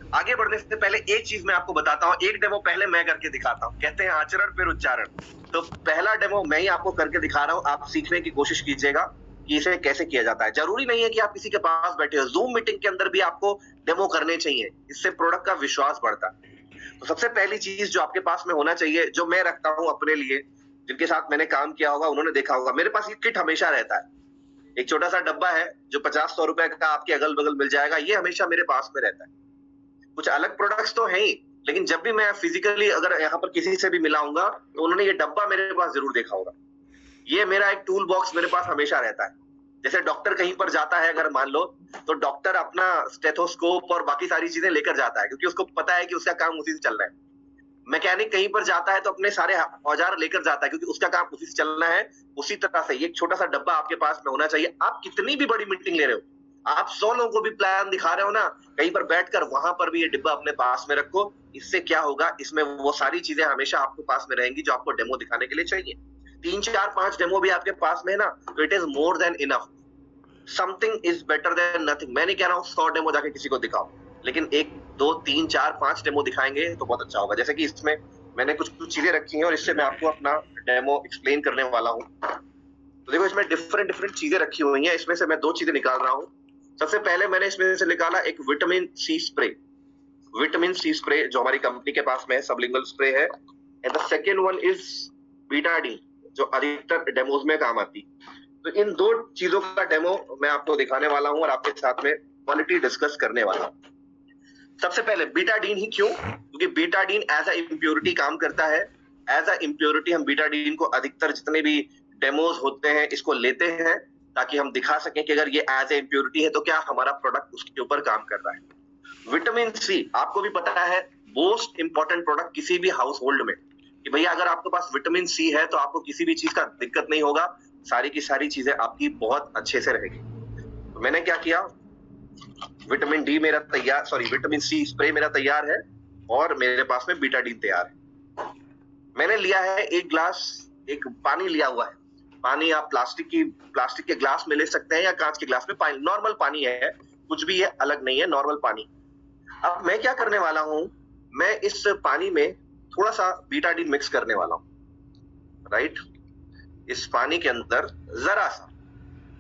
आगे बढ़ने से पहले एक चीज मैं आपको बताता हूँ, एक डेमो पहले मैं करके दिखाता हूँ। कहते हैं आचरण फिर उच्चारण। तो पहला डेमो मैं ही आपको करके दिखा रहा हूँ, आप सीखने की कोशिश कीजिएगा कि इसे कैसे किया जाता है। जरूरी नहीं है कि आप किसी के पास बैठे हो, जूम मीटिंग के अंदर भी आपको डेमो करने चाहिए, इससे प्रोडक्ट का विश्वास बढ़ता है। तो सबसे पहली चीज जो आपके पास में होना चाहिए, जो मैं रखता हूँ अपने लिए, जिनके साथ मैंने काम किया होगा उन्होंने देखा होगा, मेरे पास ये किट हमेशा रहता है। एक छोटा सा डब्बा है जो 50-100 रुपए का आपके अगल बगल मिल जाएगा, ये हमेशा मेरे पास में रहता है। कुछ अलग प्रोडक्ट्स तो हैं ही, लेकिन जब भी मैं फिजिकली अगर यहाँ पर किसी से भी मिला हूंगा तो उन्होंने ये डब्बा मेरे पास जरूर देखा होगा। ये मेरा एक टूल बॉक्स मेरे पास हमेशा रहता है। जैसे डॉक्टर कहीं पर जाता है अगर मान लो, तो डॉक्टर अपना स्टेथोस्कोप और बाकी सारी चीजें लेकर जाता है, क्योंकि उसको पता है कि उसका काम उसी से चल रहा है। मैकेनिक कहीं पर जाता है तो अपने सारे औजार लेकर जाता है, क्योंकि उसका काम उसी से चलना है। उसी तरह से एक छोटा सा डब्बा आपके पास में होना चाहिए। आप कितनी भी बड़ी मीटिंग ले रहे हो, आप 100 लोगों को भी प्लान दिखा रहे हो ना, कहीं पर बैठकर वहां पर भी ये डिब्बा अपने पास में रखो। इससे क्या होगा, इसमें वो सारी चीजें हमेशा आपके पास में रहेंगी जो आपको डेमो दिखाने के लिए चाहिए। 3-4-5 डेमो भी आपके पास में है ना, तो it is more than enough. Something is better than nothing. मैं नहीं कह रहा हूँ 100 डेमो जाके किसी को दिखाओ, लेकिन 1-2-3-4-5 डेमो दिखाएंगे तो बहुत अच्छा होगा। जैसे कि इसमें मैंने कुछ कुछ चीजें रखी हैं और इससे मैं आपको अपना डेमो एक्सप्लेन करने वाला हूँ। तो देखो इसमें डिफरेंट डिफरेंट चीजें रखी हुई हैं, इसमें से मैं 2 चीजें निकाल रहा हूँ। सबसे पहले मैंने इसमें से निकाला एक vitamin C spray. Vitamin C spray जो हमारी कंपनी के पास में है, सबलिंगुअल स्प्रे है। And the second one is Betadine, जो अधिकतर डेमोज में काम आती। तो इन 2 चीजों का डेमो मैं आपको दिखाने वाला हूँ और आपके साथ में क्वालिटी डिस्कस करने वाला हूँ। सबसे पहले बीटाडीन ही क्यों? क्योंकि बीटाडीन एज अ इम्प्योरिटी काम करता है। एज अ इम्प्योरिटी हम बीटाडीन को अधिकतर जितने भी डेमोज होते हैं इसको लेते हैं, ताकि हम दिखा सकें कि अगर ये एज ए इम्प्योरिटी है तो क्या हमारा प्रोडक्ट उसके ऊपर काम कर रहा है। विटामिन सी आपको भी पता है, मोस्ट इंपॉर्टेंट प्रोडक्ट किसी भी हाउस होल्ड में, कि भैया अगर आपके पास विटामिन सी है तो आपको किसी भी चीज का दिक्कत नहीं होगा, सारी की सारी चीजें आपकी बहुत अच्छे से रहेगी। तो मैंने क्या किया, विटामिन डी मेरा तैयार, विटामिन सी स्प्रे मेरा तैयार है और मेरे पास में बीटाडीन तैयार है। मैंने लिया है 1 ग्लास, एक पानी लिया हुआ है। पानी आप प्लास्टिक के ग्लास में ले सकते हैं या कांच के ग्लास में। पानी नॉर्मल पानी है, कुछ भी है अलग नहीं है, नॉर्मल पानी। अब मैं क्या करने वाला हूं, मैं इस पानी में थोड़ा सा बीटाडीन मिक्स करने वाला हूं। राइट, इस पानी के अंदर जरा सा,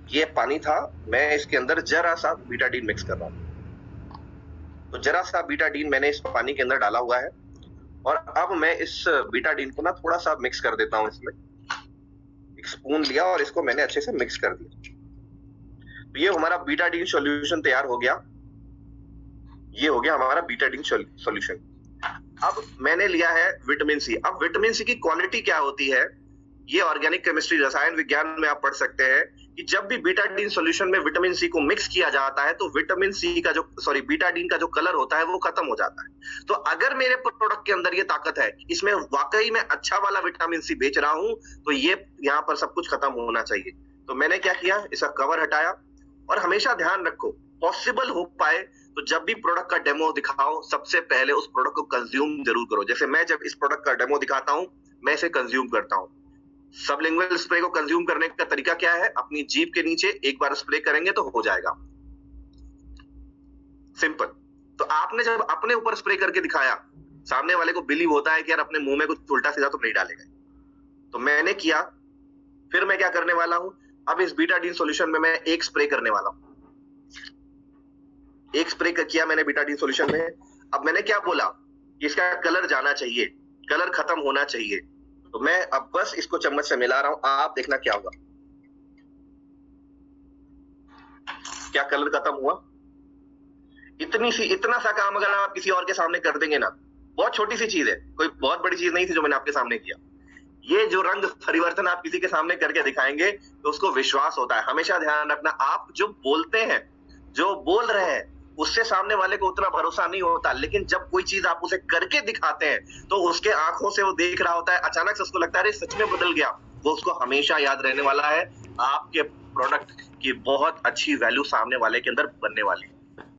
ये पानी था, मैं इसके अंदर जरा सा बीटाडीन मिक्स कर रहा हूं। तो जरा सा बीटाडीन मैंने इस पानी के अंदर डाला हुआ है और अब मैं इस बीटाडीन को ना थोड़ा सा मिक्स कर देता हूं। इसमें एक स्पून लिया और इसको मैंने अच्छे से मिक्स कर दिया। तो ये हमारा बीटाडीन सॉल्यूशन तैयार हो गया। ये हो गया हमारा बीटाडीन सॉल्यूशन। अब मैंने लिया है विटामिन सी। अब विटामिन सी की क्वालिटी क्या होती है, ये ऑर्गेनिक केमिस्ट्री, रसायन विज्ञान में आप पढ़ सकते हैं कि जब भी बीटाडीन सॉल्यूशन में विटामिन सी को मिक्स किया जाता है तो विटामिन सी का बीटाडीन का जो कलर होता है वो खत्म हो जाता है। तो अगर मेरे प्रोडक्ट के अंदर ये ताकत है, इसमें वाकई में अच्छा वाला विटामिन सी बेच रहा हूं, तो ये यहाँ पर सब कुछ खत्म होना चाहिए। तो मैंने क्या किया, इसका कवर हटाया। और हमेशा ध्यान रखो, पॉसिबल हो पाए तो जब भी प्रोडक्ट का डेमो दिखाओ, सबसे पहले उस प्रोडक्ट को कंज्यूम जरूर करो। जैसे मैं जब इस प्रोडक्ट का डेमो दिखाता हूं, मैं इसे कंज्यूम करता हूं। सबलिंगुअल स्प्रे को कंज्यूम करने का तरीका क्या है, अपनी जीभ के नीचे एक बार स्प्रे करेंगे तो हो जाएगा, सिंपल। तो आपने जब अपने ऊपर स्प्रे करके दिखाया, सामने वाले को बिलीव होता है कि यार अपने मुंह में कुछ उल्टा सीधा तो नहीं डालेगा। तो मैंने किया, फिर मैं क्या करने वाला हूं, अब इस बीटाडीन सॉल्यूशन में मैं एक स्प्रे करने वाला हूं। एक स्प्रे किया मैंने बीटाडीन सॉल्यूशन में। अब मैंने क्या बोला, इसका कलर जाना चाहिए, कलर खत्म होना चाहिए। तो मैं अब बस इसको चम्मच से मिला रहा हूं, आप देखना क्या होगा। क्या कलर खत्म हुआ? इतना सा काम अगर आप किसी और के सामने कर देंगे ना, बहुत छोटी सी चीज है, कोई बहुत बड़ी चीज नहीं थी जो मैंने आपके सामने किया। ये जो रंग परिवर्तन आप किसी के सामने करके दिखाएंगे तो उसको विश्वास होता है। हमेशा ध्यान रखना, आप जो बोलते हैं, जो बोल रहे हैं, उससे सामने वाले को उतना भरोसा नहीं होता, लेकिन जब कोई चीज आप उसे करके दिखाते हैं तो उसके आंखों से वो देख रहा होता है, अचानक से उसको लगता है अरे सच में बदल गया। वो उसको हमेशा याद रहने वाला है। आपके प्रोडक्ट की बहुत अच्छी वैल्यू सामने वाले के अंदर बनने वाली है।